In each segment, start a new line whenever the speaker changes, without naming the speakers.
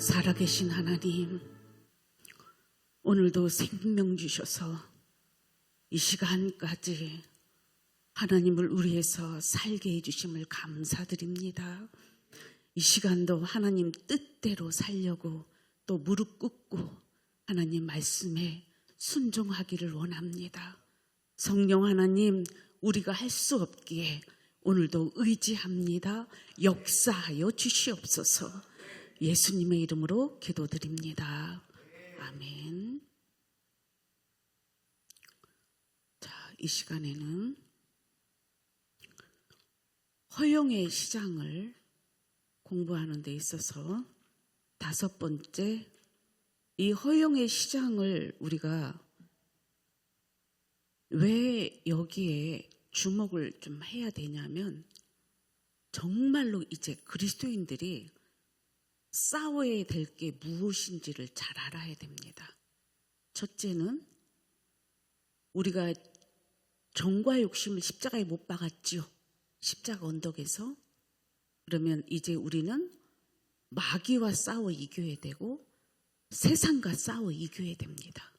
살아계신 하나님, 오늘도 생명 주셔서 이 시간까지 하나님을 위해서 살게 해주심을 감사드립니다. 이 시간도 하나님 뜻대로 살려고 또 무릎 꿇고 하나님 말씀에 순종하기를 원합니다. 성령 하나님, 우리가 할 수 없기에 오늘도 의지합니다. 역사하여 주시옵소서. 예수님의 이름으로 기도드립니다. 아멘. 자, 이 시간에는 허용의 시장을 공부하는 데 있어서 5번째, 이 허용의 시장을 우리가 왜 여기에 주목을 좀 해야 되냐면, 정말로 이제 그리스도인들이 싸워야 될 게 무엇인지를 잘 알아야 됩니다. 첫째는 우리가 정과 욕심을 십자가에 못 박았지요. 십자가 언덕에서. 그러면 이제 우리는 마귀와 싸워 이겨야 되고 세상과 싸워 이겨야 됩니다.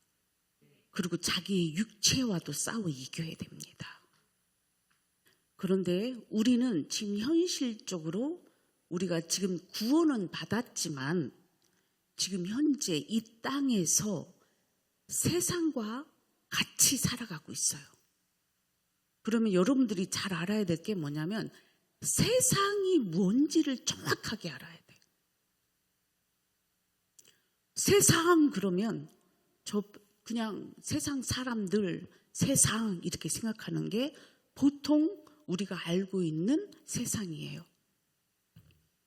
그리고 자기의 육체와도 싸워 이겨야 됩니다. 그런데 우리는 지금 현실적으로 우리가 지금 구원은 받았지만 지금 현재 이 땅에서 세상과 같이 살아가고 있어요. 그러면 여러분들이 잘 알아야 될 게 뭐냐면 세상이 뭔지를 정확하게 알아야 돼요. 세상 그러면 저 그냥 세상 사람들, 세상 이렇게 생각하는 게 보통 우리가 알고 있는 세상이에요.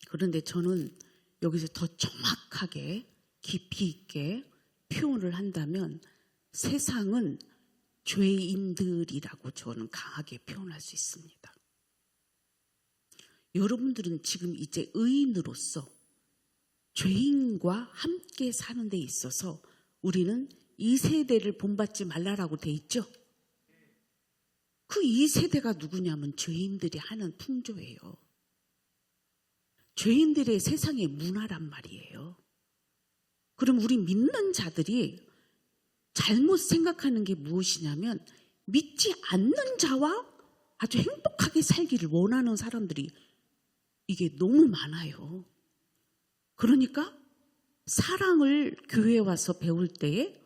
그런데 저는 여기서 더 정확하게 깊이 있게 표현을 한다면 세상은 죄인들이라고 저는 강하게 표현할 수 있습니다. 여러분들은 지금 이제 의인으로서 죄인과 함께 사는 데 있어서 우리는 이 세대를 본받지 말라라고 돼 있죠. 그 이 세대가 누구냐면 죄인들이 하는 풍조예요. 죄인들의 세상의 문화란 말이에요. 그럼 우리 믿는 자들이 잘못 생각하는 게 무엇이냐면 믿지 않는 자와 아주 행복하게 살기를 원하는 사람들이 이게 너무 많아요. 그러니까 사랑을 교회에 와서 배울 때에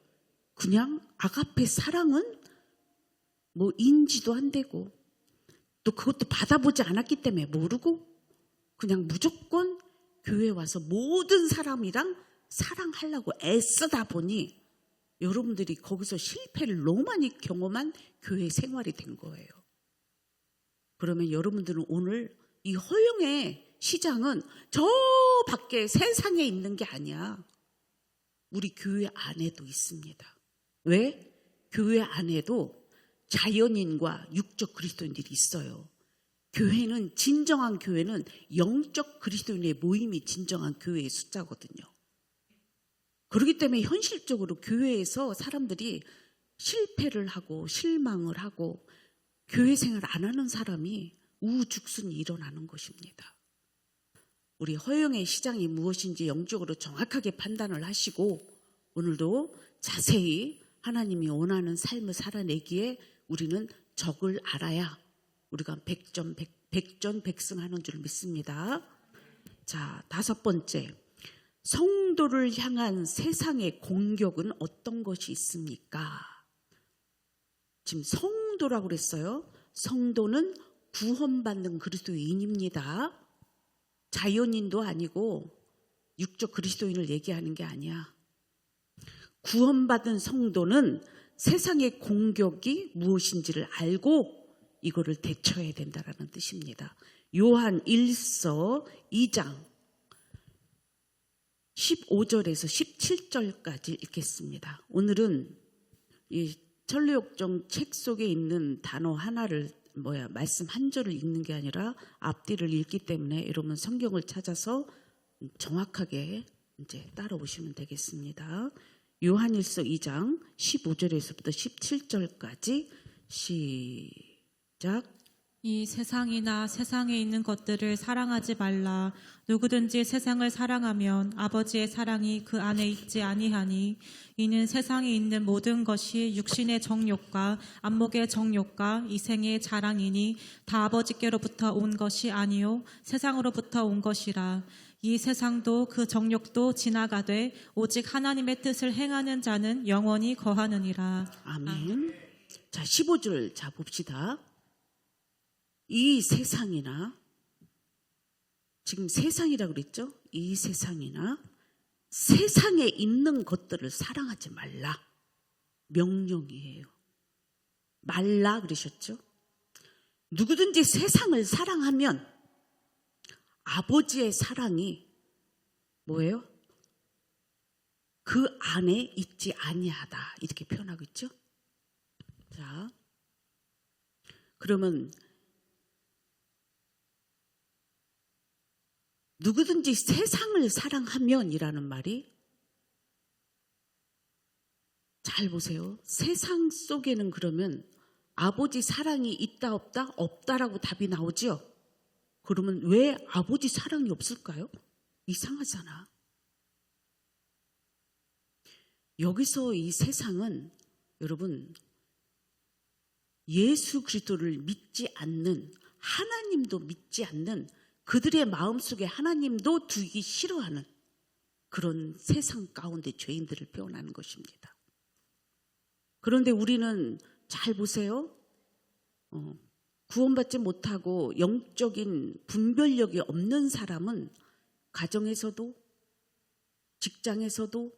그냥 아가페 사랑은 뭐 인지도 안 되고 또 그것도 받아보지 않았기 때문에 모르고 그냥 무조건 교회에 와서 모든 사람이랑 사랑하려고 애쓰다 보니 여러분들이 거기서 실패를 너무 많이 경험한 교회 생활이 된 거예요. 그러면 여러분들은 오늘 이 허용의 시장은 저 밖에 세상에 있는 게 아니야. 우리 교회 안에도 있습니다. 왜? 교회 안에도 자연인과 육적 그리스도인들이 있어요. 교회는, 진정한 교회는 영적 그리스도인의 모임이 진정한 교회의 숫자거든요. 그렇기 때문에 현실적으로 교회에서 사람들이 실패를 하고 실망을 하고 교회 생활 안 하는 사람이 우후죽순이 일어나는 것입니다. 우리 허용의 시장이 무엇인지 영적으로 정확하게 판단을 하시고 오늘도 자세히 하나님이 원하는 삶을 살아내기에 우리는 적을 알아야 우리가 백전백승하는 줄 믿습니다. 자, 5번째, 성도를 향한 세상의 공격은 어떤 것이 있습니까? 지금 성도라고 그랬어요. 성도는 구원받는 그리스도인입니다. 자연인도 아니고 육적 그리스도인을 얘기하는 게 아니야. 구원받은 성도는 세상의 공격이 무엇인지를 알고 이거를 대처해야 된다는 뜻입니다. 요한 1서 2장 15절에서 17절까지 읽겠습니다. 오늘은 이 천리역정 책 속에 있는 단어 하나를 말씀 한 절을 읽는 게 아니라 앞뒤를 읽기 때문에 여러분 성경을 찾아서 정확하게 이제 따라오시면 되겠습니다. 요한일서 2장 15절에서부터 17절까지 시작.
이 세상이나 세상에 있는 것들을 사랑하지 말라. 누구든지 세상을 사랑하면 아버지의 사랑이 그 안에 있지 아니하니 이는 세상에 있는 모든 것이 육신의 정욕과 안목의 정욕과 이생의 자랑이니 다 아버지께로부터 온 것이 아니요 세상으로부터 온 것이라. 이 세상도 그 정욕도 지나가되 오직 하나님의 뜻을 행하는 자는 영원히 거하느니라.
아멘. 자, 15절 자 봅시다. 이 세상이나, 지금 세상이라고 그랬죠? 이 세상이나 세상에 있는 것들을 사랑하지 말라. 명령이에요. 말라 그러셨죠? 누구든지 세상을 사랑하면 아버지의 사랑이 뭐예요? 그 안에 있지 아니하다. 이렇게 표현하고 있죠? 자, 그러면 누구든지 세상을 사랑하면 이라는 말이, 잘 보세요. 세상 속에는 그러면 아버지 사랑이 있다 없다? 없다라고 답이 나오죠. 그러면 왜 아버지 사랑이 없을까요? 이상하잖아. 여기서 이 세상은 여러분 예수 그리스도를 믿지 않는, 하나님도 믿지 않는, 그들의 마음속에 하나님도 두기 싫어하는 그런 세상 가운데 죄인들을 표현하는 것입니다. 그런데 우리는 잘 보세요. 구원받지 못하고 영적인 분별력이 없는 사람은 가정에서도 직장에서도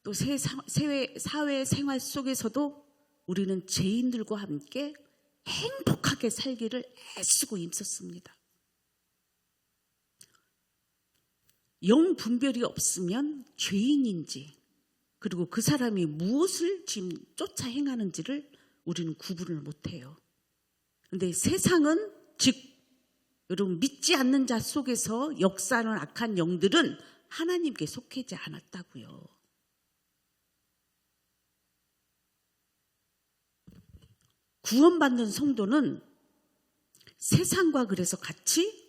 또 사회 생활 속에서도 우리는 죄인들과 함께 행복하게 살기를 애쓰고 힘썼습니다. 영 분별이 없으면 죄인인지, 그리고 그 사람이 무엇을 지금 쫓아 행하는지를 우리는 구분을 못해요. 그런데 세상은, 즉 여러분 믿지 않는 자 속에서 역사하는 악한 영들은 하나님께 속하지 않았다고요. 구원받는 성도는 세상과 그래서 같이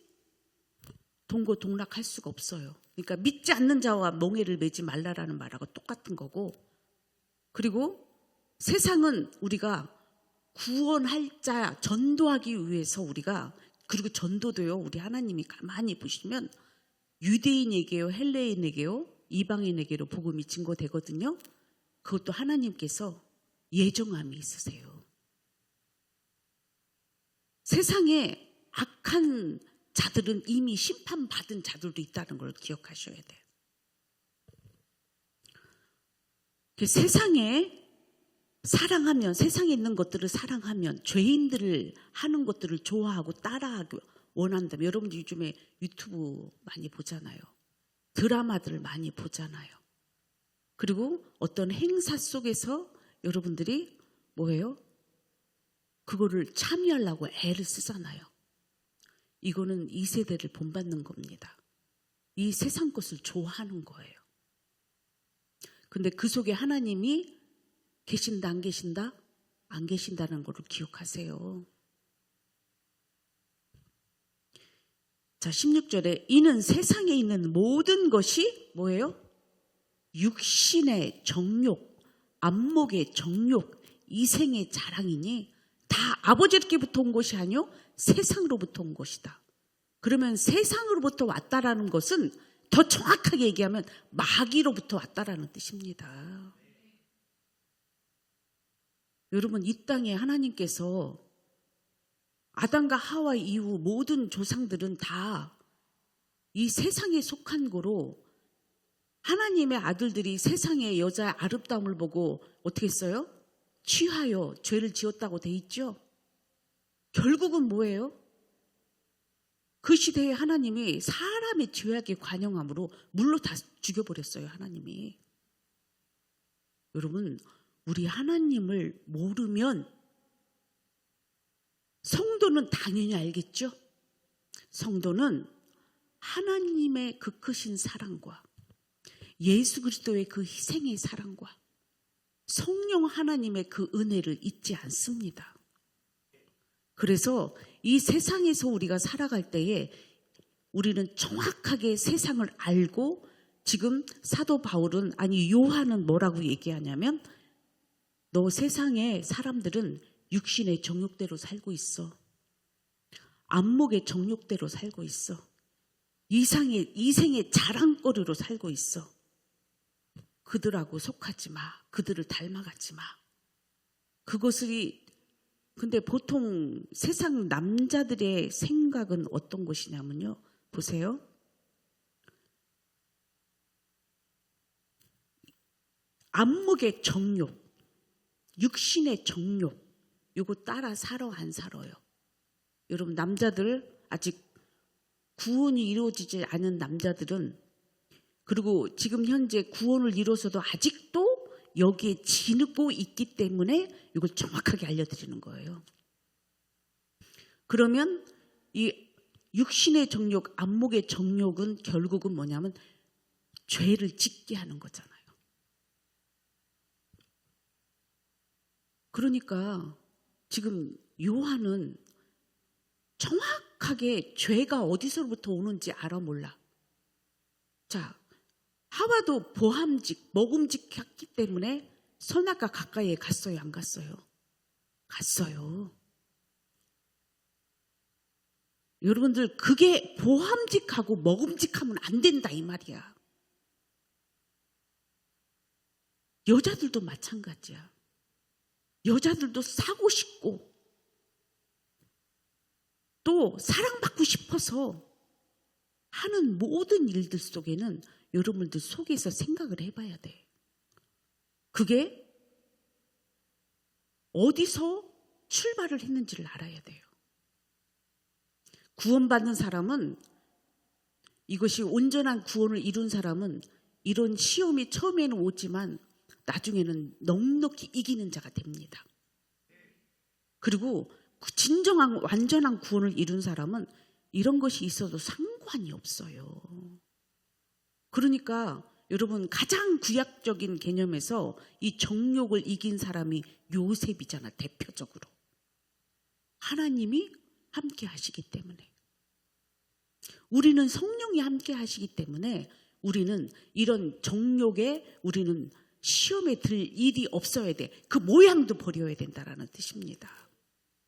동고동락할 수가 없어요. 그러니까 믿지 않는 자와 멍에를 매지 말라라는 말하고 똑같은 거고, 그리고 세상은 우리가 구원할 자 전도하기 위해서 우리가, 그리고 전도도요, 우리 하나님이 가만히 보시면 유대인에게요, 헬레인에게요, 이방인에게로 복음이 증거되거든요. 그것도 하나님께서 예정함이 있으세요. 세상에 악한 자들은 이미 심판받은 자들도 있다는 걸 기억하셔야 돼요. 세상에 사랑하면, 세상에 있는 것들을 사랑하면, 죄인들을 하는 것들을 좋아하고 따라하고 원한다면, 여러분들 요즘에 유튜브 많이 보잖아요. 드라마들 많이 보잖아요. 그리고 어떤 행사 속에서 여러분들이 뭐예요? 그거를 참여하려고 애를 쓰잖아요. 이거는 이 세대를 본받는 겁니다. 이 세상 것을 좋아하는 거예요. 근데 그 속에 하나님이 계신다 안 계신다? 안 계신다는 것을 기억하세요. 자, 16절에 이는 세상에 있는 모든 것이 뭐예요? 육신의 정욕, 안목의 정욕, 이생의 자랑이니 다 아버지께부터 온 것이 아니요 세상으로부터 온 것이다. 그러면 세상으로부터 왔다라는 것은 더 정확하게 얘기하면 마귀로부터 왔다라는 뜻입니다. 여러분, 이 땅에 하나님께서 아담과 하와 이후 모든 조상들은 다 이 세상에 속한 거로, 하나님의 아들들이 세상의 여자의 아름다움을 보고 어떻게 했어요? 취하여 죄를 지었다고 돼 있죠. 결국은 뭐예요? 그 시대에 하나님이 사람의 죄악에 관영함으로 물로 다 죽여버렸어요. 하나님이. 여러분, 우리 하나님을 모르면, 성도는 당연히 알겠죠. 성도는 하나님의 그 크신 사랑과 예수 그리스도의 그 희생의 사랑과 성령 하나님의 그 은혜를 잊지 않습니다. 그래서 이 세상에서 우리가 살아갈 때에 우리는 정확하게 세상을 알고, 지금 사도 바울은, 아니 요한은 뭐라고 얘기하냐면, 너 세상에 사람들은 육신의 정욕대로 살고 있어. 안목의 정욕대로 살고 있어. 이생의 자랑거리로 살고 있어. 그들하고 속하지 마. 그들을 닮아가지 마. 그것이, 근데 보통 세상 남자들의 생각은 어떤 것이냐면요. 보세요. 안목의 정욕, 육신의 정욕, 요거 따라 살아 안 살아요? 여러분, 남자들, 아직 구원이 이루어지지 않은 남자들은, 그리고 지금 현재 구원을 이뤄서도 아직도 여기에 지니고 있기 때문에 이걸 정확하게 알려드리는 거예요. 그러면 이 육신의 정욕, 안목의 정욕은 결국은 뭐냐면 죄를 짓게 하는 거잖아요. 그러니까 지금 요한은 정확하게 죄가 어디서부터 오는지 알아 몰라. 자, 하와도 보함직, 먹음직했기 때문에 선악과 가까이에 갔어요, 안 갔어요? 갔어요. 여러분들, 그게 보함직하고 먹음직하면 안 된다 이 말이야. 여자들도 마찬가지야. 여자들도 사고 싶고 또 사랑받고 싶어서 하는 모든 일들 속에는 여러분들 속에서 생각을 해봐야 돼. 그게 어디서 출발을 했는지를 알아야 돼요. 구원받는 사람은, 이것이 온전한 구원을 이룬 사람은 이런 시험이 처음에는 오지만 나중에는 넉넉히 이기는 자가 됩니다. 그리고 진정한 완전한 구원을 이룬 사람은 이런 것이 있어도 상관이 없어요. 그러니까 여러분, 가장 구약적인 개념에서 이 정욕을 이긴 사람이 요셉이잖아, 대표적으로. 하나님이 함께 하시기 때문에. 우리는 성령이 함께 하시기 때문에 우리는 이런 정욕에 우리는 시험에 들 일이 없어야 돼. 그 모양도 버려야 된다라는 뜻입니다.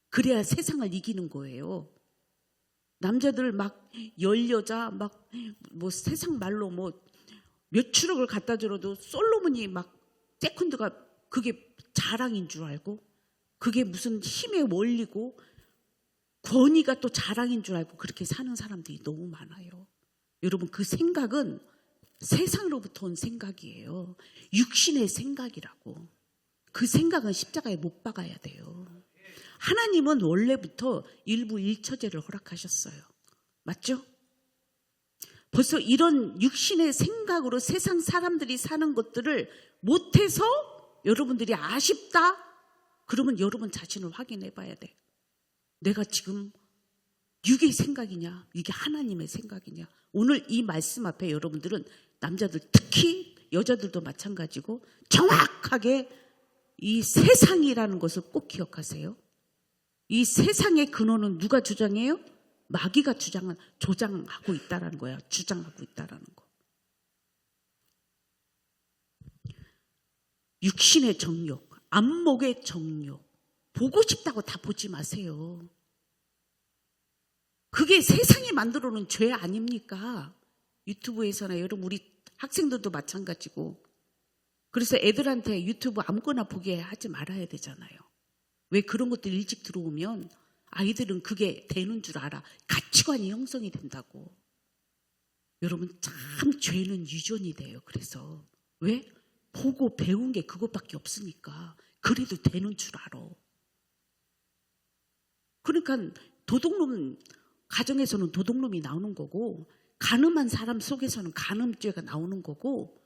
그래야 세상을 이기는 거예요. 남자들 막 10여자 막 뭐 세상 말로 뭐 몇 추억을 갖다 줘도 솔로몬이 막 세컨드가 그게 자랑인 줄 알고, 그게 무슨 힘의 원리고 권위가 또 자랑인 줄 알고 그렇게 사는 사람들이 너무 많아요. 여러분, 그 생각은 세상으로부터 온 생각이에요. 육신의 생각이라고. 그 생각은 십자가에 못 박아야 돼요. 하나님은 원래부터 일부 일처제를 허락하셨어요. 맞죠? 벌써 이런 육신의 생각으로 세상 사람들이 사는 것들을 못해서 여러분들이 아쉽다? 그러면 여러분 자신을 확인해 봐야 돼. 내가 지금 육의 생각이냐, 이게 하나님의 생각이냐. 오늘 이 말씀 앞에 여러분들은, 남자들 특히 여자들도 마찬가지고, 정확하게 이 세상이라는 것을 꼭 기억하세요. 이 세상의 근원은 누가 주장해요? 마귀가 조장하고 있다라는 거야. 주장하고 있다라는 거. 육신의 정욕, 안목의 정욕, 보고 싶다고 다 보지 마세요. 그게 세상이 만들어 놓은 죄 아닙니까? 유튜브에서나 여러분, 우리 학생들도 마찬가지고. 그래서 애들한테 유튜브 아무거나 보게 하지 말아야 되잖아요. 왜? 그런 것들 일찍 들어오면 아이들은 그게 되는 줄 알아. 가치관이 형성이 된다고. 여러분, 참 죄는 유전이 돼요. 그래서 왜? 보고 배운 게 그것밖에 없으니까. 그래도 되는 줄 알아. 그러니까 도둑놈, 가정에서는 도둑놈이 나오는 거고, 간음한 사람 속에서는 간음죄가 나오는 거고,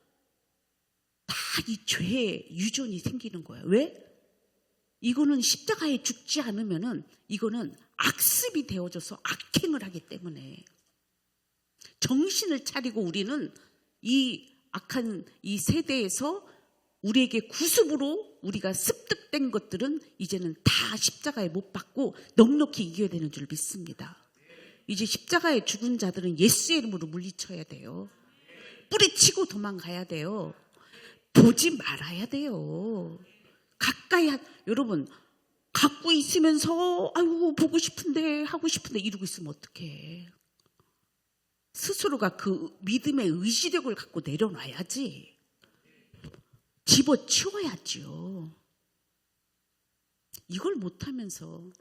다 이 죄의 유전이 생기는 거예요. 왜? 이거는 십자가에 죽지 않으면은 이거는 악습이 되어져서 악행을 하기 때문에. 정신을 차리고 우리는 이 악한 이 세대에서 우리에게 구습으로 우리가 습득된 것들은 이제는 다 십자가에 못 박고 넉넉히 이겨야 되는 줄 믿습니다. 이제 십자가에 죽은 자들은 예수의 이름으로 물리쳐야 돼요. 뿌리치고 도망가야 돼요. 보지 말아야 돼요. 여러분 갖고 있으면서 아이고 보고 싶은데 하고 싶은데 이러고 있으면 어떡해. 스스로가 그 믿음의 의지력을 갖고 내려놔야지. 집어치워야지요. 이걸 못하면서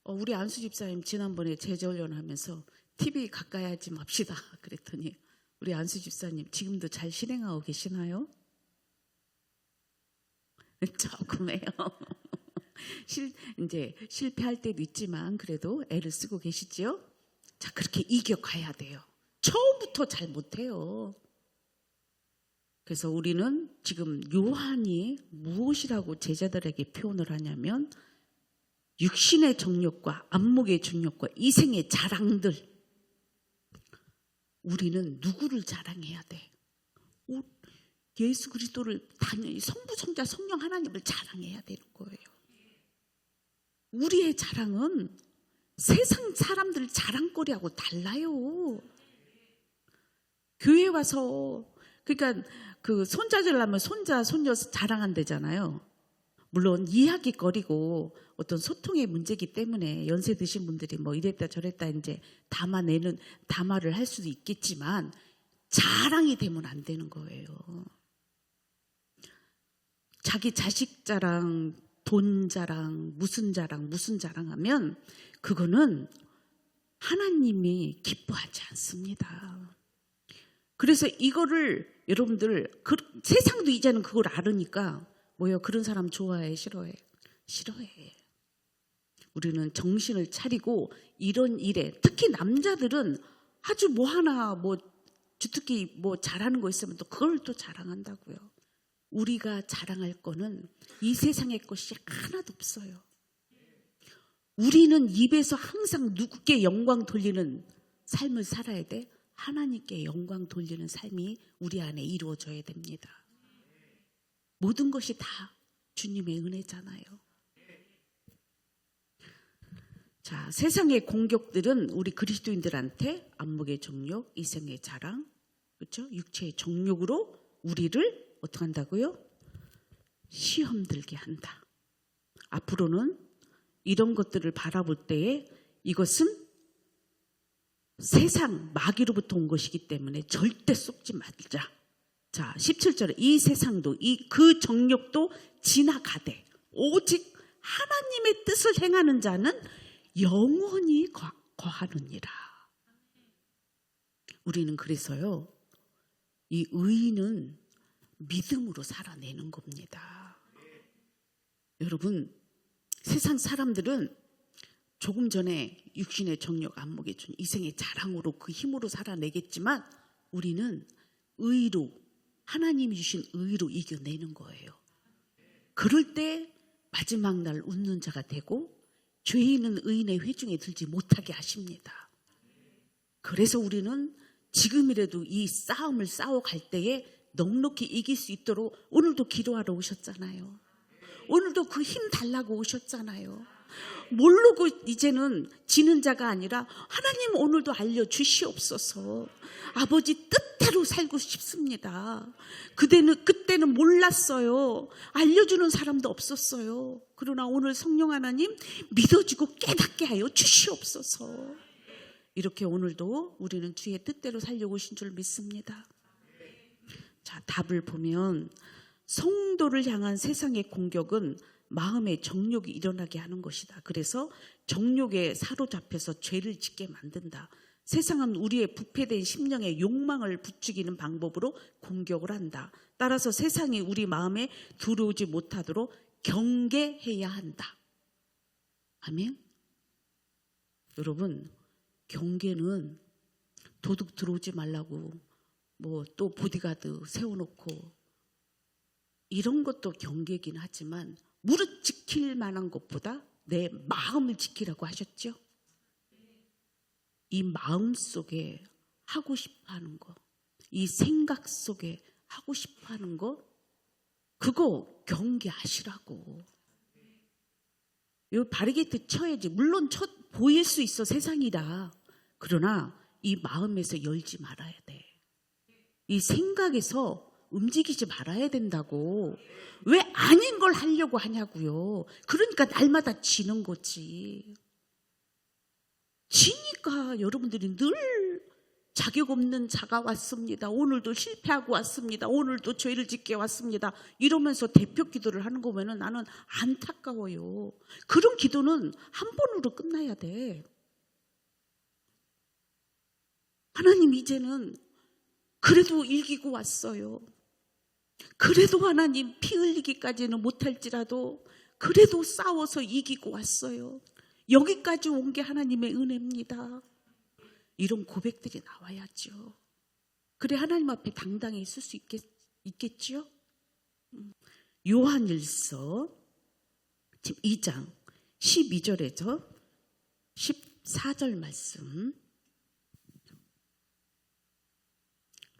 우리 안수 집사님 지난번에 제자훈련 하면서 TV 가까이 하지 맙시다 그랬더니 우리 안수 집사님 지금도 잘 실행하고 계시나요? 조금해요. 이제 실패할 때도 있지만 그래도 애를 쓰고 계시지요? 자, 그렇게 이겨가야 돼요. 처음부터 잘 못해요. 그래서 우리는 지금 요한이 무엇이라고 제자들에게 표현을 하냐면 육신의 정욕과 안목의 정욕과 이생의 자랑들. 우리는 누구를 자랑해야 돼? 예수 그리스도를 당연히 성부, 성자, 성령 하나님을 자랑해야 되는 거예요. 우리의 자랑은 세상 사람들 자랑거리하고 달라요. 교회 와서 그러니까 그 손자들라면 손자, 손녀 자랑한대잖아요. 물론 이야기거리고 어떤 소통의 문제이기 때문에 연세 드신 분들이 뭐 이랬다 저랬다 이제 담화를 할 수도 있겠지만 자랑이 되면 안 되는 거예요. 자기 자식 자랑, 돈 자랑, 무슨 자랑하면 그거는 하나님이 기뻐하지 않습니다. 그래서 이거를 여러분들 세상도 이제는 그걸 알으니까 뭐요? 그런 사람 좋아해? 싫어해? 싫어해. 우리는 정신을 차리고 이런 일에 특히 남자들은 아주 뭐 하나 뭐 주특기 뭐 잘하는 거 있으면 또 그걸 또 자랑한다고요. 우리가 자랑할 거는 이 세상의 것이 하나도 없어요. 우리는 입에서 항상 누구께 영광 돌리는 삶을 살아야 돼. 하나님께 영광 돌리는 삶이 우리 안에 이루어져야 됩니다. 모든 것이 다 주님의 은혜잖아요. 자, 세상의 공격들은 우리 그리스도인들한테 안목의 정욕, 이생의 자랑, 그렇죠? 육체의 정욕으로 우리를 어떻게 한다고요? 시험 들게 한다. 앞으로는 이런 것들을 바라볼 때에 이것은 세상 마귀로부터 온 것이기 때문에 절대 속지 말자. 자, 17절에 이 세상도 그 정욕도 지나가되 오직 하나님의 뜻을 행하는 자는 영원히 거하느니라. 우리는 그래서요, 이 의인은 믿음으로 살아내는 겁니다. 여러분, 세상 사람들은 조금 전에 육신의 정욕, 안목의 준 이생의 자랑으로 그 힘으로 살아내겠지만 우리는 의로, 하나님이 주신 의로 이겨내는 거예요. 그럴 때 마지막 날 웃는 자가 되고 죄인은 의인의 회중에 들지 못하게 하십니다. 그래서 우리는 지금이라도 이 싸움을 싸워갈 때에 넉넉히 이길 수 있도록 오늘도 기도하러 오셨잖아요. 오늘도 그 힘 달라고 오셨잖아요. 모르고 이제는 지는 자가 아니라 하나님 오늘도 알려주시옵소서. 아버지 뜻대로 살고 싶습니다. 그때는 몰랐어요. 알려주는 사람도 없었어요. 그러나 오늘 성령 하나님 믿어주고 깨닫게 하여 주시옵소서. 이렇게 오늘도 우리는 주의 뜻대로 살려고 오신 줄 믿습니다. 자, 답을 보면 성도를 향한 세상의 공격은 마음의 정욕이 일어나게 하는 것이다. 그래서 정욕에 사로잡혀서 죄를 짓게 만든다. 세상은 우리의 부패된 심령의 욕망을 부추기는 방법으로 공격을 한다. 따라서 세상이 우리 마음에 들어오지 못하도록 경계해야 한다. 아멘? 여러분, 경계는 도둑 들어오지 말라고 뭐 또 보디가드 세워놓고 이런 것도 경계이긴 하지만 무릇 지킬 만한 것보다 내 마음을 지키라고 하셨죠. 이 마음 속에 하고 싶어하는 거, 이 생각 속에 하고 싶어하는 거, 그거 경계하시라고. 요 바리게이트 쳐야지. 물론 보일 수 있어, 세상이라. 그러나 이 마음에서 열지 말아야 돼. 이 생각에서 움직이지 말아야 된다고. 왜 아닌 걸 하려고 하냐고요. 그러니까 날마다 지는 거지. 지니까 여러분들이 늘 자격 없는 자가 왔습니다. 오늘도 실패하고 왔습니다. 오늘도 죄를 짓게 왔습니다. 이러면서 대표 기도를 하는 거 보면 나는 안타까워요. 그런 기도는 한 번으로 끝나야 돼. 하나님, 이제는 그래도 이기고 왔어요. 그래도 하나님, 피 흘리기까지는 못할지라도 그래도 싸워서 이기고 왔어요. 여기까지 온 게 하나님의 은혜입니다. 이런 고백들이 나와야죠. 그래 하나님 앞에 당당히 있을 수 있겠지요? 요한일서 2장 12절에서 14절 말씀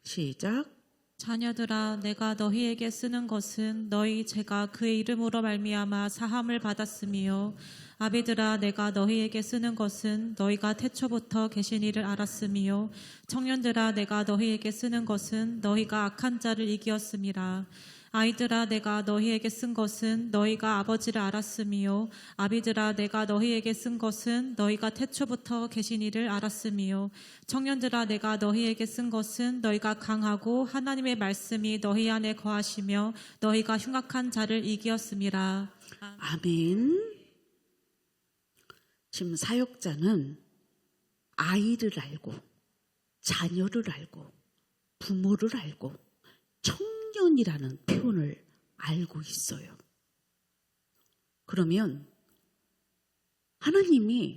시작.
자녀들아, 내가 너희에게 쓰는 것은 너희 죄가 그의 이름으로 말미암아 사함을 받았으며, 아비들아, 내가 너희에게 쓰는 것은 너희가 태초부터 계신 이를 알았으며, 청년들아, 내가 너희에게 쓰는 것은 너희가 악한 자를 이기었음이라. 아이들아, 내가 너희에게 쓴 것은 너희가 아버지를 알았으며, 아비들아, 내가 너희에게 쓴 것은 너희가 태초부터 계신 이를 알았으며, 청년들아, 내가 너희에게 쓴 것은 너희가 강하고 하나님의 말씀이 너희 안에 거하시며 너희가 흉악한 자를 이기었음이라.
아멘. 지금 사역자는 아이를 알고, 자녀를 알고, 부모를 알고, 청년이라는 표현을 알고 있어요. 그러면 하나님이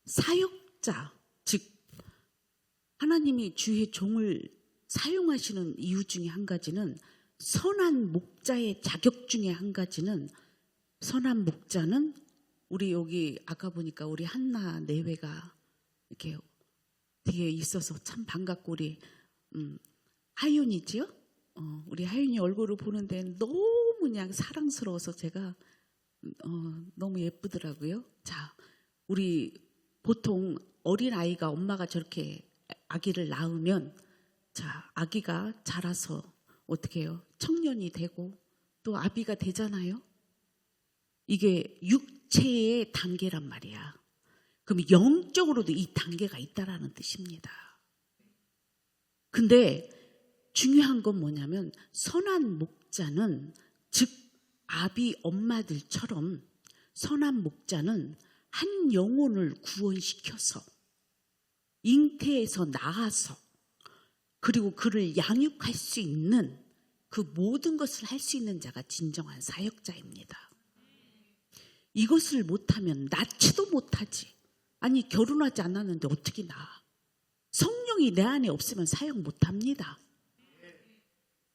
사역자, 즉 하나님이 주의 종을 사용하시는 이유 중에 한 가지는, 선한 목자의 자격 중에 한 가지는, 선한 목자는 우리 여기 아까 보니까 우리 한나 내외가 이렇게 뒤에 있어서 참 반갑고, 우리 하윤이지요? 우리 하윤이 얼굴을 보는데 너무 그냥 사랑스러워서 제가 너무 예쁘더라고요. 자, 우리 보통 어린아이가 엄마가 저렇게 아기를 낳으면, 자, 아기가 자라서 어떻게 해요? 청년이 되고 또 아비가 되잖아요. 이게 육체의 단계란 말이야. 그럼 영적으로도 이 단계가 있다라는 뜻입니다. 근데 중요한 건 뭐냐면, 선한 목자는, 즉 아비 엄마들처럼 선한 목자는 한 영혼을 구원시켜서 잉태에서 낳아서 그리고 그를 양육할 수 있는, 그 모든 것을 할 수 있는 자가 진정한 사역자입니다. 이것을 못하면 낳지도 못하지. 아니, 결혼하지 않았는데 어떻게 낳아? 성령이 내 안에 없으면 사역 못합니다.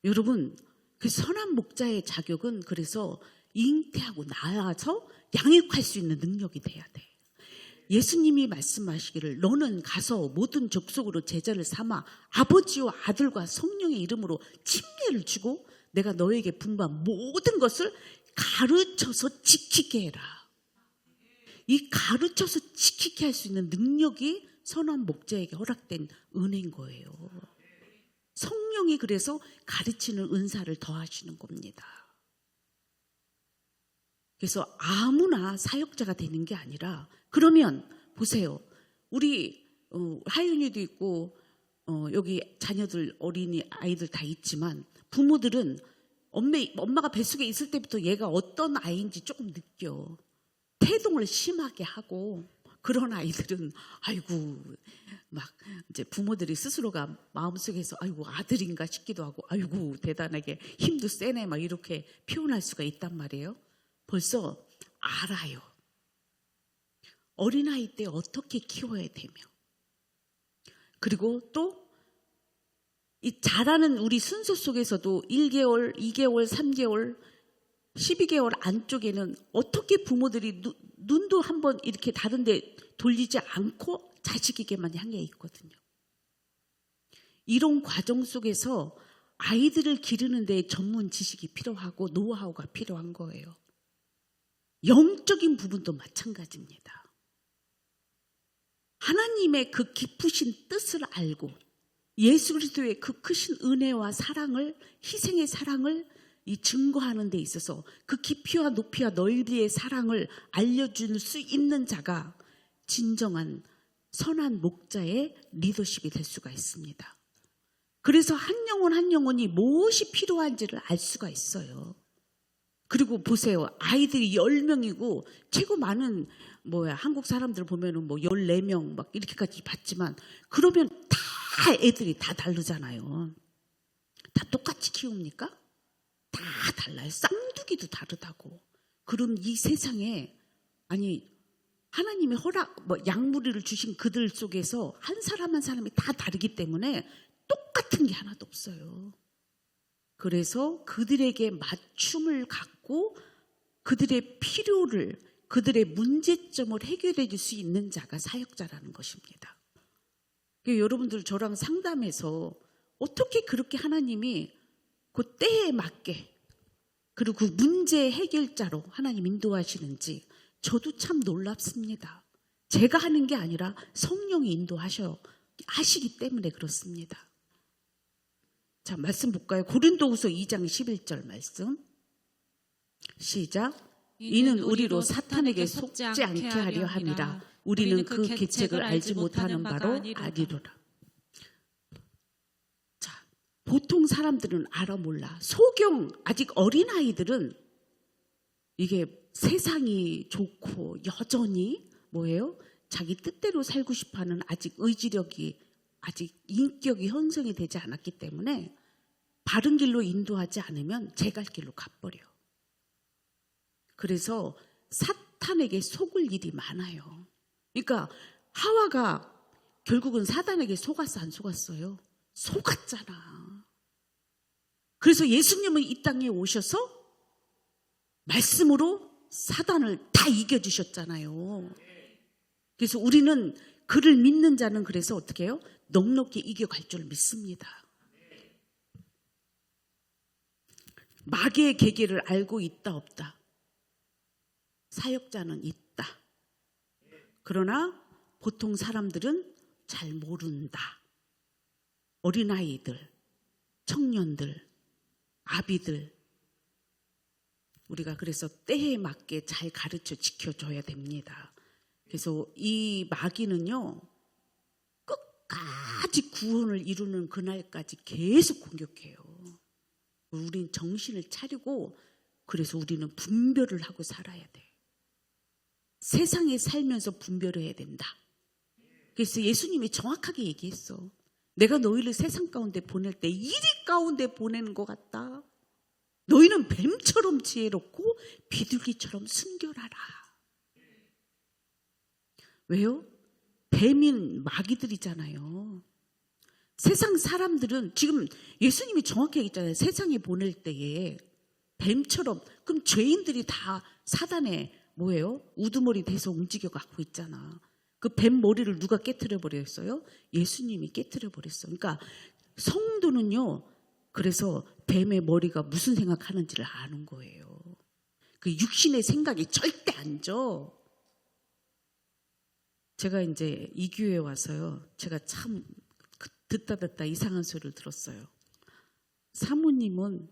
여러분, 그 선한 목자의 자격은 그래서 잉태하고 낳아서 양육할 수 있는 능력이 돼야 돼. 예수님이 말씀하시기를, 너는 가서 모든 족속으로 제자를 삼아 아버지와 아들과 성령의 이름으로 침례를 주고 내가 너에게 분부한 모든 것을 가르쳐서 지키게 해라. 이 가르쳐서 지키게 할 수 있는 능력이 선한 목자에게 허락된 은혜인 거예요. 성령이 그래서 가르치는 은사를 더하시는 겁니다. 그래서 아무나 사역자가 되는 게 아니라, 그러면 보세요. 우리 하윤이도 있고 여기 자녀들, 어린이 아이들 다 있지만, 부모들은 엄마가 뱃속에 있을 때부터 얘가 어떤 아이인지 조금 느껴. 태동을 심하게 하고, 그런 아이들은 아이고 막 이제 부모들이 스스로가 마음속에서 아이고 아들인가 싶기도 하고, 아이고 대단하게 힘도 세네 막 이렇게 표현할 수가 있단 말이에요. 벌써 알아요. 어린아이 때 어떻게 키워야 되며, 그리고 또 이 자라는 우리 순서 속에서도 1개월, 2개월, 3개월, 12개월 안쪽에는 어떻게 부모들이 눈도 한번 이렇게 다른 데 돌리지 않고 자식에게만 향해 있거든요. 이런 과정 속에서 아이들을 기르는 데 전문 지식이 필요하고 노하우가 필요한 거예요. 영적인 부분도 마찬가지입니다. 하나님의 그 깊으신 뜻을 알고 예수 그리스도의 그 크신 은혜와 사랑을, 희생의 사랑을 이 증거하는 데 있어서 그 깊이와 높이와 넓이의 사랑을 알려줄 수 있는 자가 진정한 선한 목자의 리더십이 될 수가 있습니다. 그래서 한 영혼 한 영혼이 무엇이 필요한지를 알 수가 있어요. 그리고 보세요. 아이들이 10명이고 최고 많은 한국 사람들 보면은 14명 막 이렇게까지 봤지만 그러면 다 애들이 다 다르잖아요. 다 똑같이 키웁니까? 다 달라요. 쌍둥이도 다르다고. 그럼 이 세상에 하나님의 허락 약물을 주신 그들 속에서 한 사람 한 사람이 다 다르기 때문에 똑같은 게 하나도 없어요. 그래서 그들에게 맞춤을 갖고 그들의 필요를, 그들의 문제점을 해결해 줄 수 있는 자가 사역자라는 것입니다. 여러분들 저랑 상담해서 어떻게 그렇게 하나님이 그 때에 맞게 그리고 그 문제 해결자로 하나님 인도하시는지 저도 참 놀랍습니다. 제가 하는 게 아니라 성령이 하시기 때문에 그렇습니다. 자, 말씀 볼까요? 고린도후서 2장 11절 말씀. 시작. 이는 우리로 사탄에게 속지 않게 하려 함이라. 우리는 그 계책을 알지 못하는 바로 아니로라. 자, 보통 사람들은 알아 몰라. 소경 아직 어린 아이들은 이게 세상이 좋고 여전히 자기 뜻대로 살고 싶어하는 아직 의지력이, 아직 인격이 형성이 되지 않았기 때문에 바른 길로 인도하지 않으면 제 갈 길로 가버려. 그래서 사탄에게 속을 일이 많아요. 그러니까 하와가 결국은 사단에게 속았어, 안 속았어요? 속았잖아. 그래서 예수님은 이 땅에 오셔서 말씀으로 사단을 다 이겨주셨잖아요. 그래서 우리는 그를 믿는 자는 그래서 어떻게 해요? 넉넉히 이겨갈 줄 믿습니다. 마귀의 계계를 알고 있다 없다? 사역자는 있다. 그러나 보통 사람들은 잘 모른다. 어린아이들, 청년들, 아비들, 우리가 그래서 때에 맞게 잘 가르쳐 지켜줘야 됩니다. 그래서 이 마귀는요, 끝까지 구원을 이루는 그날까지 계속 공격해요. 우린 정신을 차리고 그래서 우리는 분별을 하고 살아야 돼. 세상에 살면서 분별을 해야 된다. 그래서 예수님이 정확하게 얘기했어. 내가 너희를 세상 가운데 보낼 때 이리 가운데 보내는 것 같다. 너희는 뱀처럼 지혜롭고 비둘기처럼 순결하라. 왜요? 뱀인 마귀들이잖아요. 세상 사람들은 지금 예수님이 정확히 얘기했잖아요. 세상에 보낼 때에 뱀처럼, 그럼 죄인들이 다 사단의 우두머리 돼서 움직여 갖고 있잖아. 그 뱀 머리를 누가 깨트려 버렸어요? 예수님이 깨트려 버렸어. 그러니까 성도는요, 그래서 뱀의 머리가 무슨 생각하는지를 아는 거예요. 그 육신의 생각이 절대 안 져. 제가 이제 이 교회에 와서요, 제가 참 듣다 이상한 소리를 들었어요. 사모님은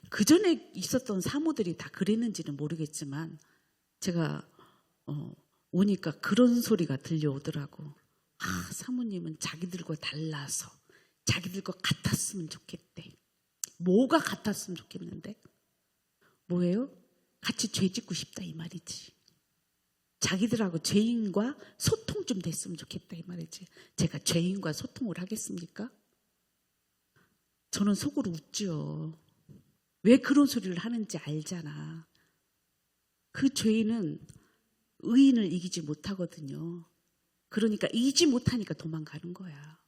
그 전에 있었던 사모들이 다 그랬는지는 모르겠지만 제가 오니까 그런 소리가 들려오더라고. 사모님은 자기들과 달라서 자기들과 같았으면 좋겠대. 뭐가 같았으면 좋겠는데? 뭐예요? 같이 죄 짓고 싶다 이 말이지. 자기들하고 죄인과 소통 좀 됐으면 좋겠다 이 말이지. 제가 죄인과 소통을 하겠습니까? 저는 속으로 웃죠. 왜 그런 소리를 하는지 알잖아. 그 죄인은 의인을 이기지 못하거든요. 그러니까 이기지 못하니까 도망가는 거야.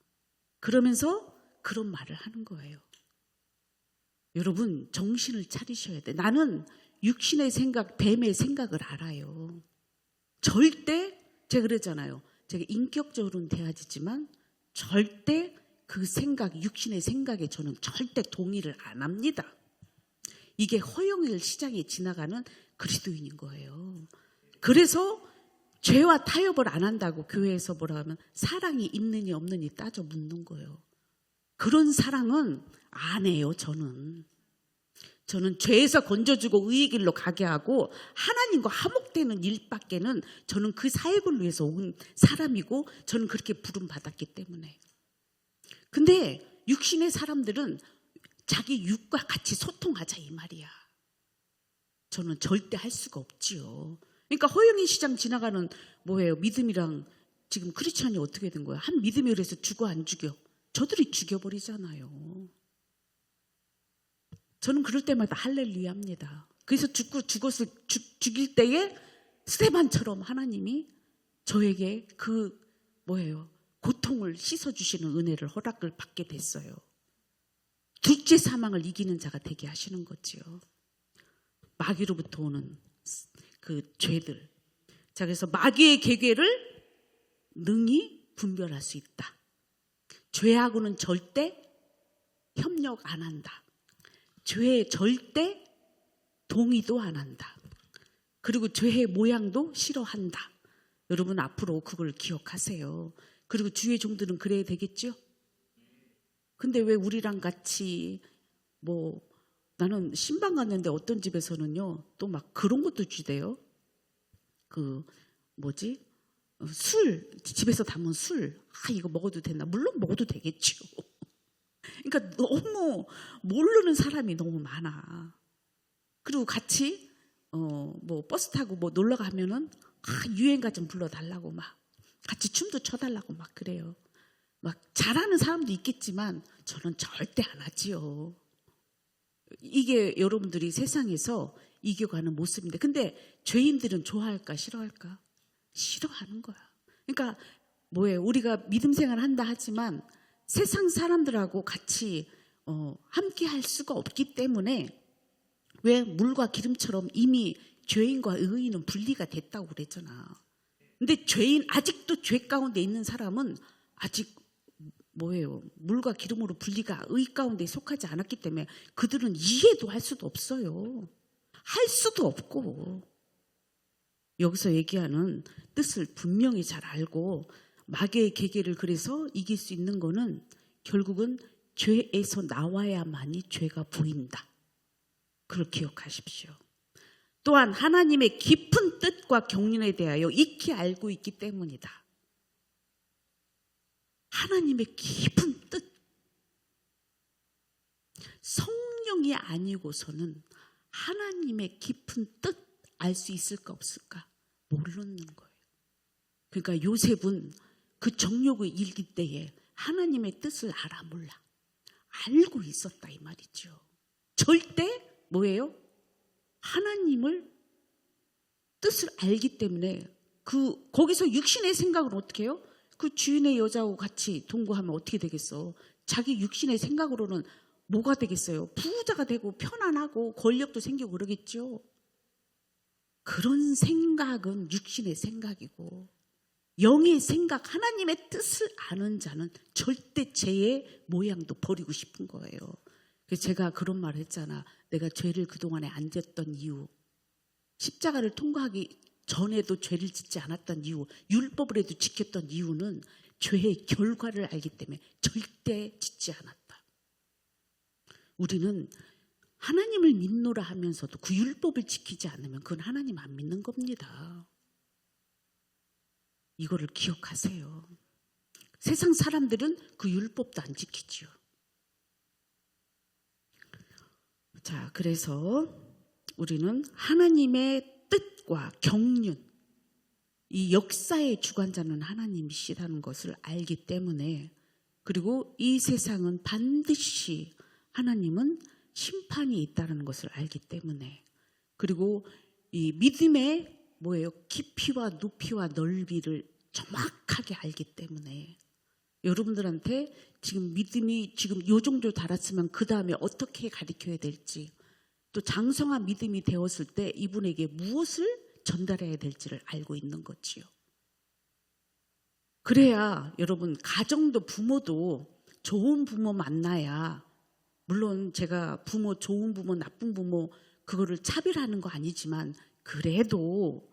그러면서 그런 말을 하는 거예요. 여러분 정신을 차리셔야 돼. 나는 육신의 생각, 뱀의 생각을 알아요. 절대 제가 그러잖아요. 제가 인격적으로는 대하지만 절대 그 생각, 육신의 생각에 저는 절대 동의를 안 합니다. 이게 허영일 시장에 지나가는 그리스도인인 거예요. 그래서 죄와 타협을 안 한다고 교회에서 뭐라 하면 사랑이 있느니 없느니 따져 묻는 거예요. 그런 사랑은 안 해요. 저는 죄에서 건져주고 의의 길로 가게 하고 하나님과 화목되는 일밖에는 저는 그 사역을 위해서 온 사람이고 저는 그렇게 부름받았기 때문에. 근데 육신의 사람들은 자기 육과 같이 소통하자 이 말이야. 저는 절대 할 수가 없지요. 그러니까 허영인 시장 지나가는 뭐예요? 믿음이랑 지금 크리스찬이 어떻게 된 거야? 한 믿음이 그래서 죽어 안 죽여? 저들이 죽여버리잖아요. 저는 그럴 때마다 할렐루야 합니다. 그래서 죽일 때에 스데반처럼 하나님이 저에게 그 뭐예요? 고통을 씻어주시는 은혜를 허락을 받게 됐어요. 둘째 사망을 이기는 자가 되게 하시는 거지요. 마귀로부터 오는 그 죄들. 자, 그래서 마귀의 계계를 능히 분별할 수 있다. 죄하고는 절대 협력 안 한다. 죄에 절대 동의도 안 한다. 그리고 죄의 모양도 싫어한다. 여러분 앞으로 그걸 기억하세요. 그리고 주의 종들은 그래야 되겠죠? 근데 왜 우리랑 같이 나는 신방 갔는데 어떤 집에서는요 또 막 그런 것도 주대요. 술, 집에서 담은 술. 이거 먹어도 되나? 물론 먹어도 되겠죠. 그러니까 너무 모르는 사람이 너무 많아. 그리고 같이 버스 타고 놀러 가면은 유행가 좀 불러달라고 막 같이 춤도 춰달라고 막 그래요. 막 잘하는 사람도 있겠지만 저는 절대 안 하지요. 이게 여러분들이 세상에서 이겨가는 모습인데, 근데 죄인들은 좋아할까 싫어할까? 싫어하는 거야. 그러니까 우리가 믿음 생활 한다 하지만 세상 사람들하고 같이 함께 할 수가 없기 때문에, 왜 물과 기름처럼 이미 죄인과 의인은 분리가 됐다고 그랬잖아. 근데 아직도 죄 가운데 있는 사람은 아직 물과 기름으로 분리가 의 가운데 속하지 않았기 때문에 그들은 이해도 할 수도 없어요. 할 수도 없고. 여기서 얘기하는 뜻을 분명히 잘 알고 마귀의 계계를 그래서 이길 수 있는 거는 결국은 죄에서 나와야만이 죄가 보인다. 그걸 기억하십시오. 또한 하나님의 깊은 뜻과 경륜에 대하여 익히 알고 있기 때문이다. 하나님의 깊은 뜻. 성령이 아니고서는 하나님의 깊은 뜻 알 수 있을까 없을까? 모르는 거예요. 그러니까 요셉은 그 정욕을 일기 때에 하나님의 뜻을 알아 몰라? 알고 있었다 이 말이죠. 절대 하나님을 뜻을 알기 때문에 거기서 육신의 생각은 어떻게 해요? 그 주인의 여자하고 같이 동거하면 어떻게 되겠어? 자기 육신의 생각으로는 뭐가 되겠어요? 부자가 되고 편안하고 권력도 생기고 그러겠죠. 그런 생각은 육신의 생각이고, 영의 생각, 하나님의 뜻을 아는 자는 절대 죄의 모양도 버리고 싶은 거예요. 그래서 제가 그런 말을 했잖아. 내가 죄를 그동안에 안 졌던 이유, 십자가를 통과하기 전에도 죄를 짓지 않았던 이유, 율법을 해도 지켰던 이유는 죄의 결과를 알기 때문에 절대 짓지 않았다. 우리는 하나님을 믿노라 하면서도 그 율법을 지키지 않으면 그건 하나님 안 믿는 겁니다. 이거를 기억하세요. 세상 사람들은 그 율법도 안 지키지요. 자, 그래서 우리는 하나님의 뜻과 경륜, 이 역사의 주관자는 하나님이시라는 것을 알기 때문에, 그리고 이 세상은 반드시 하나님은 심판이 있다는 것을 알기 때문에, 그리고 이 믿음의 깊이와 높이와 넓이를 정확하게 알기 때문에 여러분들한테 지금 믿음이 지금 요 정도 달았으면 그 다음에 어떻게 가르쳐야 될지, 또 장성한 믿음이 되었을 때 이분에게 무엇을 전달해야 될지를 알고 있는 거지요. 그래야 여러분 가정도 부모도 좋은 부모 만나야, 물론 제가 부모, 좋은 부모, 나쁜 부모 그거를 차별하는 거 아니지만 그래도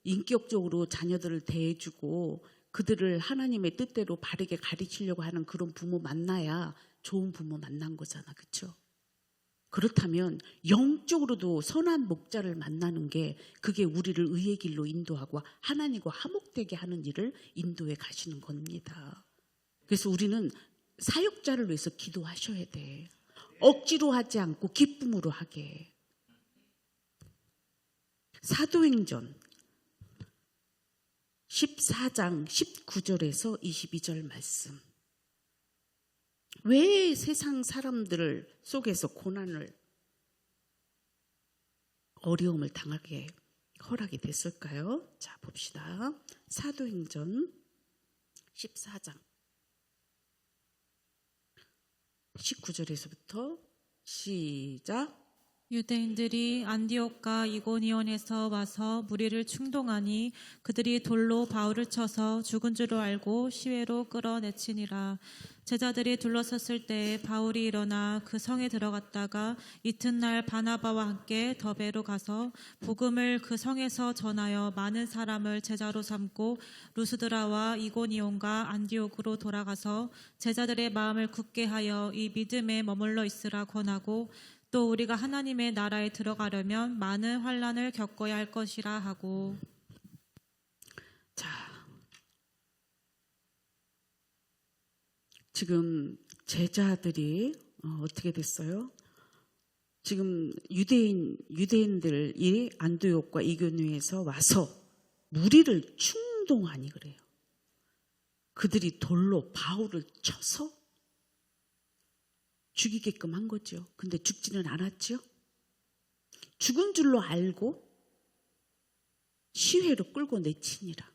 인격적으로 자녀들을 대해주고 그들을 하나님의 뜻대로 바르게 가르치려고 하는 그런 부모 만나야 좋은 부모 만난 거잖아. 그렇죠? 그렇다면 영적으로도 선한 목자를 만나는 게 그게 우리를 의의 길로 인도하고 하나님과 화목되게 하는 일을 인도해 가시는 겁니다. 그래서 우리는 사역자를 위해서 기도하셔야 돼. 억지로 하지 않고 기쁨으로 하게. 사도행전 14장 19절에서 22절 말씀. 왜 세상 사람들 속에서 고난을, 어려움을 당하게 허락이 됐을까요? 자, 봅시다. 사도행전 14장 19절에서부터 시작.
유대인들이 안디옥과 이고니온에서 와서 무리를 충동하니 그들이 돌로 바울을 쳐서 죽은 줄 알고 시외로 끌어내치니라. 제자들이 둘러섰을 때에 바울이 일어나 그 성에 들어갔다가 이튿날 바나바와 함께 더베로 가서 복음을 그 성에서 전하여 많은 사람을 제자로 삼고 루스드라와 이고니온과 안디옥으로 돌아가서 제자들의 마음을 굳게 하여 이 믿음에 머물러 있으라 권하고 또 우리가 하나님의 나라에 들어가려면 많은 환난을 겪어야 할 것이라 하고.
자, 지금 제자들이 어떻게 됐어요? 지금 유대인들이 안디옥과 이고니온에서 와서 무리를 충동하니 그래요. 그들이 돌로 바울을 쳐서 죽이게끔 한 거죠. 근데 죽지는 않았죠. 죽은 줄로 알고 시회로 끌고 내치니라.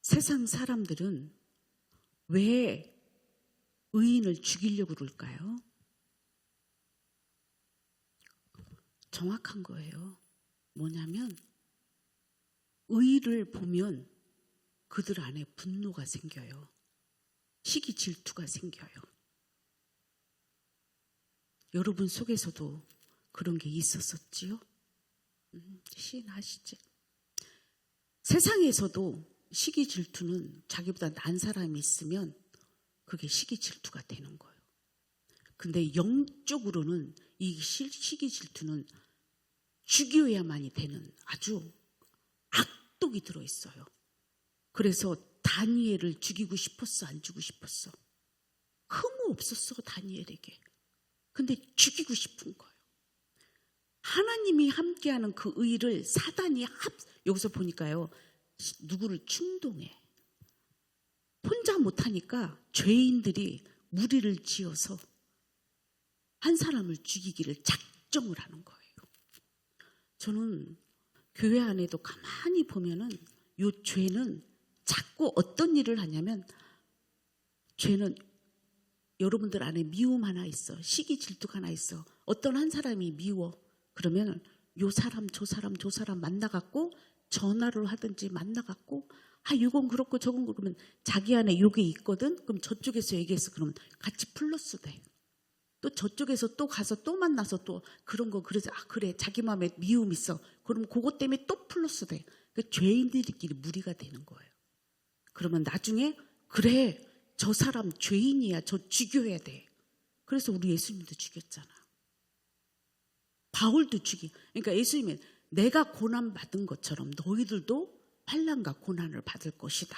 세상 사람들은 왜 의인을 죽이려고 그럴까요? 정확한 거예요. 뭐냐면 의를 보면 그들 안에 분노가 생겨요. 시기 질투가 생겨요. 여러분 속에서도 그런 게 있었었지요? 시인하시지. 세상에서도 시기 질투는 자기보다 난 사람이 있으면 그게 시기 질투가 되는 거예요. 근데 영적으로는 이 시기 질투는 죽여야만이 되는 아주 악독이 들어있어요. 그래서 다니엘을 죽이고 싶었어, 안 죽이고 싶었어? 흠이 없었어, 다니엘에게. 근데 죽이고 싶은 거예요. 하나님이 함께하는 그 의를 사단이 여기서 보니까요, 누구를 충동해. 혼자 못하니까 죄인들이 무리를 지어서 한 사람을 죽이기를 작정을 하는 거예요. 저는 교회 안에도 가만히 보면은 이 죄는 자꾸 어떤 일을 하냐면, 죄는 여러분들 안에 미움 하나 있어. 시기 질투가 하나 있어. 어떤 한 사람이 미워. 그러면 요 사람 저 사람 만나갖고 전화를 하든지 만나갖고 이건 그렇고 저건 그러면 자기 안에 요게 있거든. 그럼 저쪽에서 얘기해서 그러면 같이 플러스 돼. 또 저쪽에서 또 가서 또 만나서 또 그런 거 그래서 그래 자기 마음에 미움 있어. 그럼 그것 때문에 또 플러스 돼. 그 죄인들끼리 무리가 되는 거예요. 그러면 나중에 그래 저 사람 죄인이야. 저 죽여야 돼. 그래서 우리 예수님도 죽였잖아. 바울도 그러니까 예수님은 내가 고난 받은 것처럼 너희들도 환난과 고난을 받을 것이다.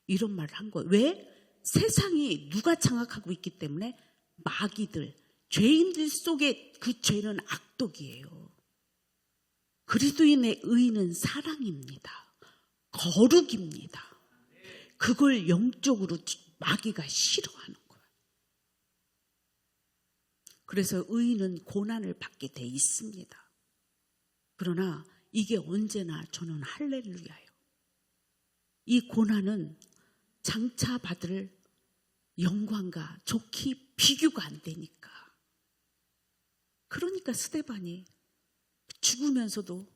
이런 말을 한 거예요. 왜? 세상이 누가 장악하고 있기 때문에 마귀들, 죄인들 속에 그 죄는 악독이에요. 그리스도인의 의는 사랑입니다. 거룩입니다. 그걸 영적으로 마귀가 싫어하는 거예요. 그래서 의인은 고난을 받게 돼 있습니다. 그러나 이게 언제나 저는 할렐루야예요. 이 고난은 장차 받을 영광과 좋게 비교가 안 되니까. 그러니까 스데반이 죽으면서도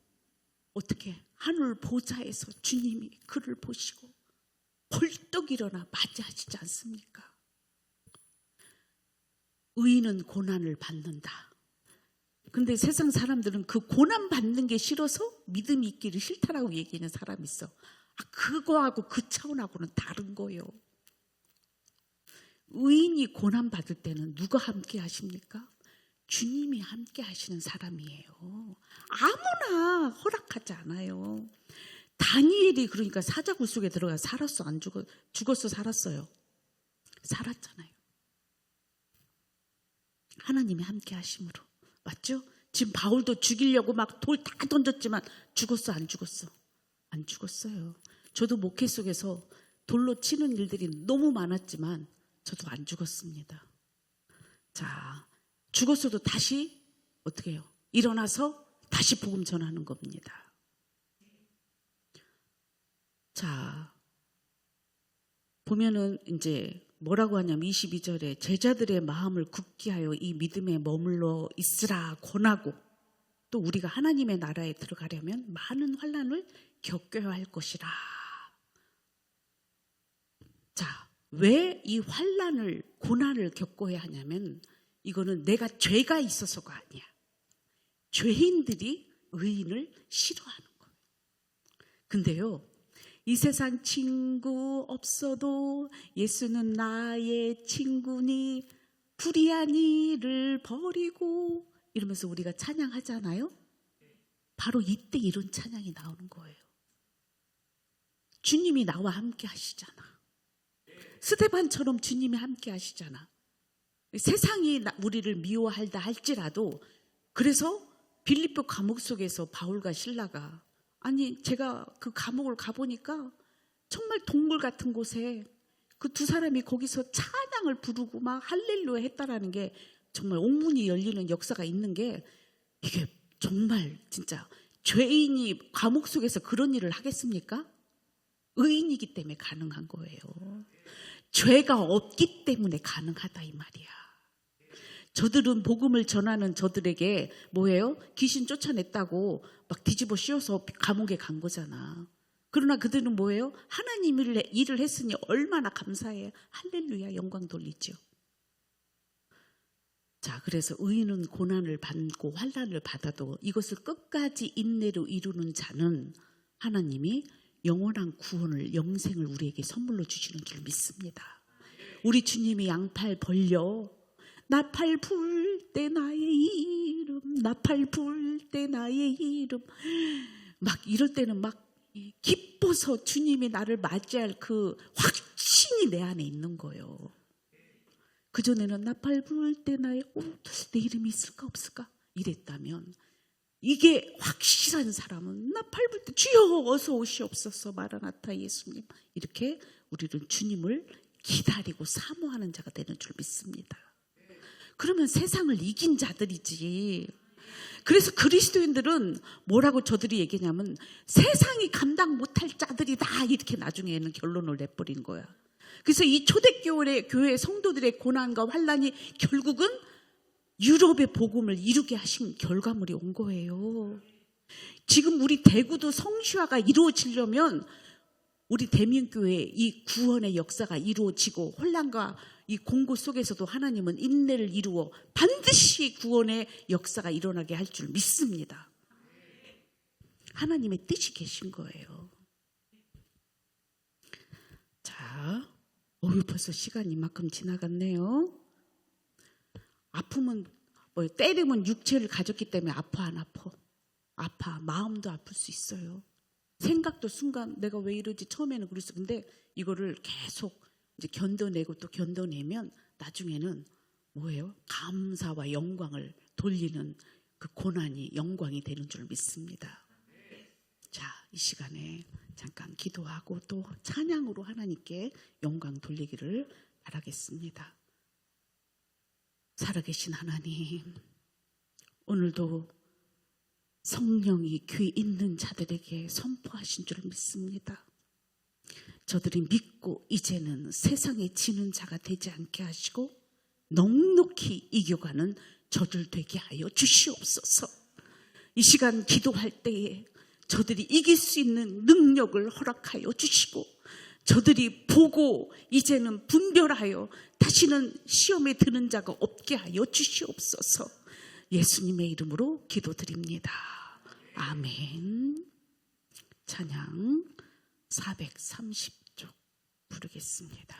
어떻게 하늘 보좌에서 주님이 그를 보시고 벌떡 일어나 맞이하시지 않습니까? 의인은 고난을 받는다. 근데 세상 사람들은 그 고난 받는 게 싫어서 믿음이 있기를 싫다라고 얘기하는 사람이 있어. 그거하고 그 차원하고는 다른 거예요. 의인이 고난 받을 때는 누가 함께 하십니까? 주님이 함께 하시는 사람이에요. 아무나 허락하지 않아요. 다니엘이 그러니까 사자굴 속에 들어가 살았어, 안 죽었어, 살았어요? 살았잖아요. 하나님이 함께 하심으로. 맞죠? 지금 바울도 죽이려고 막 돌 다 던졌지만 죽었어, 안 죽었어? 안 죽었어요. 저도 목회 속에서 돌로 치는 일들이 너무 많았지만 저도 안 죽었습니다. 자, 죽었어도 다시 어떻게 해요? 일어나서 다시 복음 전하는 겁니다. 자, 보면은 이제 뭐라고 하냐면 22절에 제자들의 마음을 굳게 하여 이 믿음에 머물러 있으라 권하고, 또 우리가 하나님의 나라에 들어가려면 많은 환난을 겪어야 할 것이라. 자, 왜 이 환난을 고난을 겪어야 하냐면 이거는 내가 죄가 있어서가 아니야. 죄인들이 의인을 싫어하는 거예요. 근데요, 이 세상 친구 없어도 예수는 나의 친구니 불의한 일을 버리고 이러면서 우리가 찬양하잖아요. 바로 이때 이런 찬양이 나오는 거예요. 주님이 나와 함께 하시잖아. 스데반처럼 주님이 함께 하시잖아. 세상이 우리를 미워한다 할지라도, 그래서 빌립보 감옥 속에서 바울과 실라가, 아니 제가 그 감옥을 가보니까 정말 동굴 같은 곳에 그 두 사람이 거기서 찬양을 부르고 막 할렐루야 했다라는 게 정말 옥문이 열리는 역사가 있는 게, 이게 정말 진짜 죄인이 감옥 속에서 그런 일을 하겠습니까? 의인이기 때문에 가능한 거예요. 죄가 없기 때문에 가능하다 이 말이야. 저들은 복음을 전하는 저들에게 뭐예요? 귀신 쫓아냈다고 막 뒤집어 씌워서 감옥에 간 거잖아. 그러나 그들은 뭐예요? 하나님 일을 했으니 얼마나 감사해. 할렐루야, 영광 돌리죠. 자, 그래서 의인은 고난을 받고 환난을 받아도 이것을 끝까지 인내로 이루는 자는 하나님이 영원한 구원을, 영생을 우리에게 선물로 주시는 줄 믿습니다. 우리 주님이 양팔 벌려 나팔 불 때 나의 이름, 나팔 불 때 나의 이름, 막 이럴 때는 막 기뻐서 주님이 나를 맞이할 그 확신이 내 안에 있는 거예요. 그전에는 나팔 불 때 나의 내 이름이 있을까 없을까 이랬다면, 이게 확실한 사람은 나팔 불 때 주여 어서 오시옵소서 마라나타 예수님, 이렇게 우리는 주님을 기다리고 사모하는 자가 되는 줄 믿습니다. 그러면 세상을 이긴 자들이지. 그래서 그리스도인들은 뭐라고 저들이 얘기냐면 세상이 감당 못할 자들이다, 이렇게 나중에는 결론을 내버린 거야. 그래서 이 초대교회 성도들의 고난과 환난이 결국은 유럽의 복음을 이루게 하신 결과물이 온 거예요. 지금 우리 대구도 성시화가 이루어지려면 우리 대민교회의 이 구원의 역사가 이루어지고, 혼란과 이 공고 속에서도 하나님은 인내를 이루어 반드시 구원의 역사가 일어나게 할 줄 믿습니다. 하나님의 뜻이 계신 거예요. 자, 벌써 시간이 이만큼 지나갔네요. 아픔은 때리면 육체를 가졌기 때문에 아파 안 아파? 아파. 마음도 아플 수 있어요. 생각도 순간 내가 왜 이러지 처음에는 그랬어. 근데 이거를 계속 이제 견뎌내고 또 견뎌내면 나중에는 뭐예요? 감사와 영광을 돌리는 그 고난이 영광이 되는 줄 믿습니다. 자, 이 시간에 잠깐 기도하고 또 찬양으로 하나님께 영광 돌리기를 바라겠습니다. 살아계신 하나님, 오늘도 성령이 귀 있는 자들에게 선포하신 줄 믿습니다. 저들이 믿고 이제는 세상에 지는 자가 되지 않게 하시고 넉넉히 이겨가는 저들 되게 하여 주시옵소서. 이 시간 기도할 때에 저들이 이길 수 있는 능력을 허락하여 주시고, 저들이 보고 이제는 분별하여 다시는 시험에 드는 자가 없게 하여 주시옵소서. 예수님의 이름으로 기도드립니다. 아멘. 찬양 430쪽 부르겠습니다.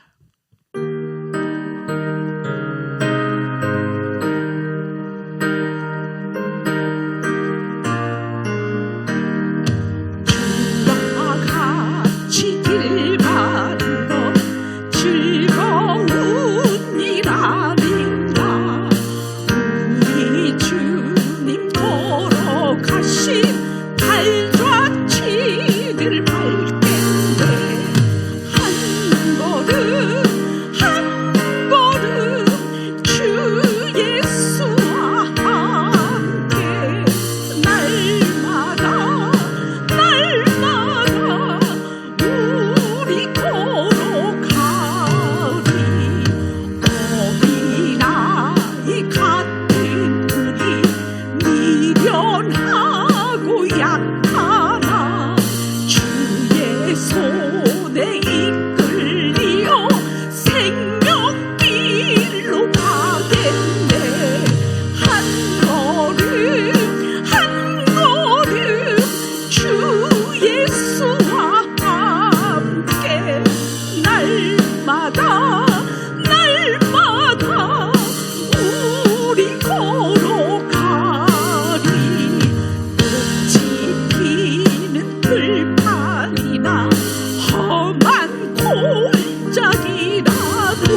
주와 같이 길 가는 것 즐거운 일 아닌가. 우리 주님 걸어가신 발자취를 밟겠네. 한 걸음 한 걸음 주 예수와 함께 날마다 우리 걸어가리. 어린아이 같은 우리 미련하고 약하나 주의 손에 이끌리어 생명길로 가겠네. 한 걸음 한 걸음 주 예수와 함께 날마다 우리 걸어가리. 꽃이 피는 들판이나 험한 골짜기라도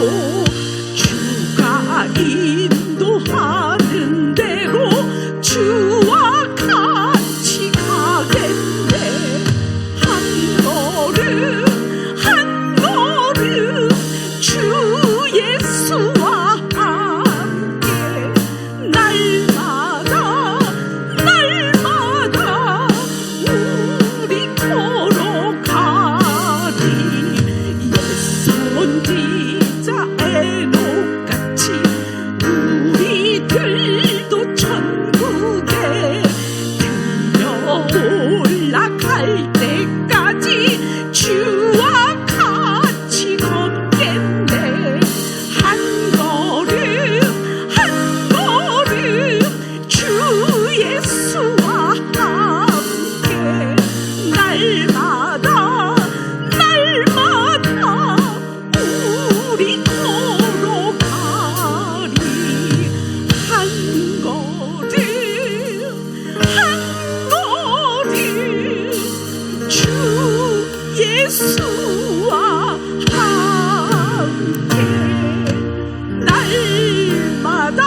주가 인도하는 대로 주와 같이 가겠네. 한 걸음 한 걸음 주 예수와 함께 날마다 우리 걸어가리. 옛 선지자 에녹같이 우리들도 천국에 들려 올라갈 때까지 주와 같이 걷겠네. 한 걸음 한 걸음 주 예수와 함께 날마다 우리 걸어가리. 한 걸음 한 걸음 주 예수와 함께 날마다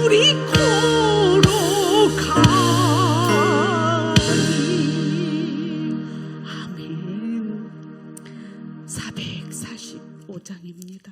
우리 걸어가리. 아멘. 445장입니다.